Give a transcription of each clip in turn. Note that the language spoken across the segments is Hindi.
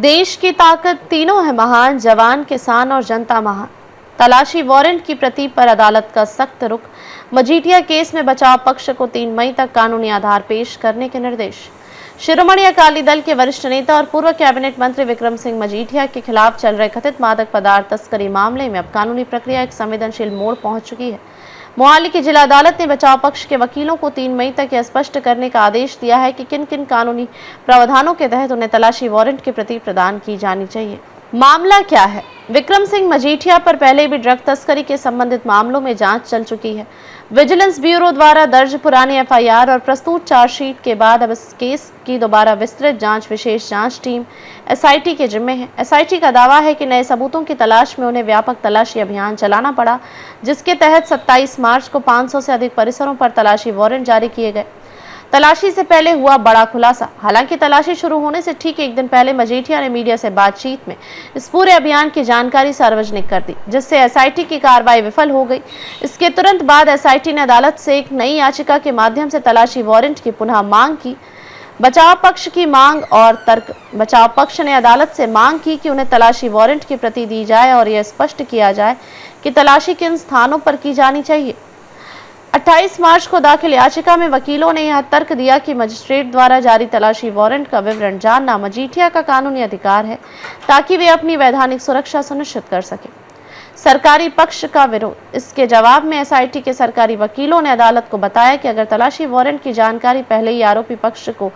देश की ताकत तीनों है महान, जवान, किसान और जनता महान। तलाशी वारंट की प्रति पर अदालत का सख्त रुख। मजीठिया केस में बचाव पक्ष को 3 मई तक कानूनी आधार पेश करने के निर्देश। शिरोमणि अकाली दल के वरिष्ठ नेता और पूर्व कैबिनेट मंत्री विक्रम सिंह मजीठिया के खिलाफ चल रहे कथित मादक पदार्थ तस्करी मामले में अब कानूनी प्रक्रिया एक संवेदनशील मोड़ पहुंच चुकी है। मोहाली की जिला अदालत ने बचाव पक्ष के वकीलों को 3 मई तक यह स्पष्ट करने का आदेश दिया है कि किन किन कानूनी प्रावधानों के तहत उन्हें तलाशी वारंट की प्रति प्रदान की जानी चाहिए। मामला क्या है? विक्रम सिंह मजीठिया पर पहले भी ड्रग तस्करी के संबंधित मामलों में जांच चल चुकी है। विजिलेंस ब्यूरो द्वारा दर्ज पुरानी एफआईआर और प्रस्तुत चार्जशीट के बाद अब इस केस की दोबारा विस्तृत जांच विशेष जांच टीम एसआईटी के जिम्मे है। एसआईटी का दावा है कि नए सबूतों की तलाश में उन्हें व्यापक तलाशी अभियान चलाना पड़ा, जिसके तहत 27 मार्च को 500 से अधिक परिसरों पर तलाशी वारंट जारी किए गए। तलाशी से पहले हुआ बड़ा खुलासा। हालांकि तलाशी शुरू होने से ठीक एक दिन पहले मजीठिया ने मीडिया से बातचीत में इस पूरे अभियान की जानकारी सार्वजनिक कर दी, जिससे एसआईटी की कार्रवाई विफल हो गई। इसके तुरंत बाद एसआईटी ने अदालत से एक नई याचिका के माध्यम से तलाशी वारंट की पुनः मांग की। बचाव पक्ष की मांग और तर्क। बचाव पक्ष ने अदालत से मांग की कि उन्हें तलाशी वारंट की प्रति दी जाए और यह स्पष्ट किया जाए कि तलाशी किन स्थानों पर की जानी चाहिए। 28 मार्च को दाखिल याचिका में वकीलों ने यह तर्क दिया कि मजिस्ट्रेट द्वारा जारी तलाशी वारंट का विवरण जानना मजीठिया का कानूनी अधिकार है, ताकि वे अपनी वैधानिक सुरक्षा सुनिश्चित कर सके। सरकारी पक्ष का विरोध। इसके जवाब में एसआईटी के सरकारी वकीलों ने अदालत को बताया कि अगर तलाशी वारंट की जानकारी पहले ही आरोपी पक्ष को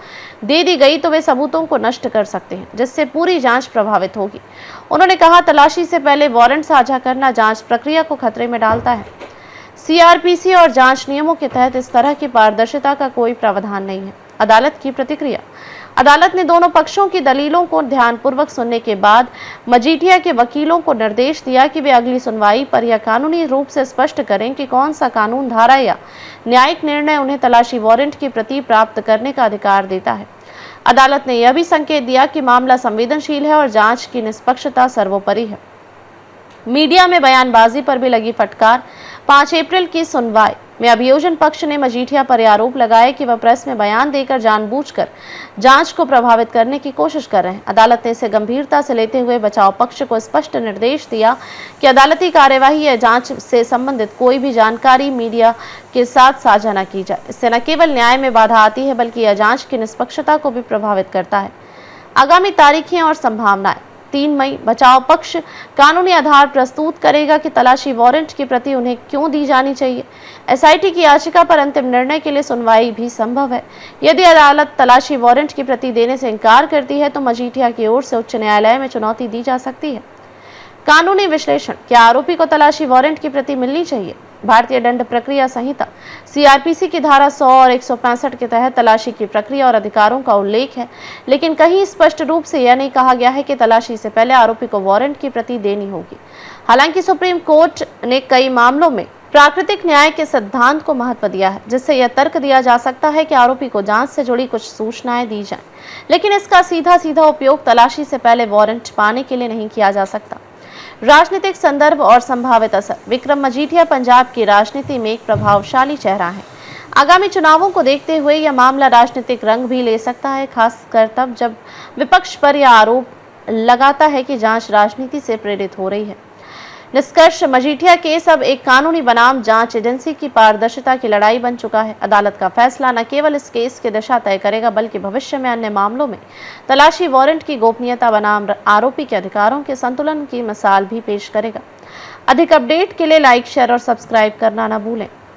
दे दी गई तो वे सबूतों को नष्ट कर सकते हैं, जिससे पूरी जांच प्रभावित होगी। उन्होंने कहा, तलाशी से पहले वारंट साझा करना जांच प्रक्रिया को खतरे में डालता है। सीआरपीसी और जांच नियमों के तहत इस तरह की पारदर्शिता का कोई प्रावधान नहीं है। अदालत की प्रतिक्रिया। अदालत ने दोनों पक्षों की दलीलों को ध्यानपूर्वक सुनने के बाद मजीठिया के वकीलों को निर्देश दिया कि वे अगली सुनवाई पर यह कानूनी रूप से स्पष्ट करें कि कौन सा कानून धारा या न्यायिक निर्णय उन्हें तलाशी वारंट की प्रति प्राप्त करने का अधिकार देता है। अदालत ने यह भी संकेत दिया कि मामला संवेदनशील है और जांच की निष्पक्षता सर्वोपरि है। मीडिया में बयानबाजी पर भी लगी फटकार। 5 अप्रैल की सुनवाई में अभियोजन पक्ष ने मजीठिया पर आरोप लगाया कि वह प्रेस में बयान देकर जानबूझकर जांच को प्रभावित करने की कोशिश कर रहे हैं। अदालत ने इसे गंभीरता से लेते हुए बचाव पक्ष को स्पष्ट निर्देश दिया कि अदालती कार्यवाही या जांच से संबंधित कोई भी जानकारी मीडिया के साथ साझा न की जाए। इससे न केवल न्याय में बाधा आती है, बल्कि यह जांच की निष्पक्षता को भी प्रभावित करता है। आगामी तारीखें और संभावनाएं। 3 मई बचाव पक्ष कानूनी आधार प्रस्तुत करेगा कि तलाशी वारंट की प्रति उन्हें क्यों दी जानी चाहिए। एसआईटी की याचिका पर अंतिम निर्णय के लिए सुनवाई भी संभव है। यदि अदालत तलाशी वारंट की प्रति देने से इनकार करती है तो मजीठिया की ओर से उच्च न्यायालय में चुनौती दी जा सकती है। कानूनी विश्लेषण। क्या आरोपी को तलाशी वारंट की प्रति मिलनी चाहिए? भारतीय दंड प्रक्रिया संहिता सीआरपीसी की धारा 100 और 165 के तहत तलाशी की प्रक्रिया और अधिकारों का उल्लेख है, लेकिन कहीं स्पष्ट रूप से यह नहीं कहा गया है कि तलाशी से पहले आरोपी को वारंट की प्रति देनी होगी। हालांकि सुप्रीम कोर्ट ने कई मामलों में प्राकृतिक न्याय के सिद्धांत को महत्व दिया है, जिससे यह तर्क दिया जा सकता है कि आरोपी को जांच से जुड़ी कुछ सूचनाएं दी जाएं, लेकिन इसका सीधा उपयोग तलाशी से पहले वारंट पाने के लिए नहीं किया जा सकता। राजनीतिक संदर्भ और संभावित असर। विक्रम मजीठिया पंजाब की राजनीति में एक प्रभावशाली चेहरा है। आगामी चुनावों को देखते हुए यह मामला राजनीतिक रंग भी ले सकता है, खासकर तब जब विपक्ष पर यह आरोप लगाता है कि जांच राजनीति से प्रेरित हो रही है। निष्कर्ष। मजीठिया केस अब एक कानूनी बनाम जांच एजेंसी की पारदर्शिता की लड़ाई बन चुका है। अदालत का फैसला न केवल इस केस की दिशा तय करेगा, बल्कि भविष्य में अन्य मामलों में तलाशी वारंट की गोपनीयता बनाम आरोपी के अधिकारों के संतुलन की मिसाल भी पेश करेगा। अधिक अपडेट के लिए लाइक, शेयर और सब्सक्राइब करना न भूलें।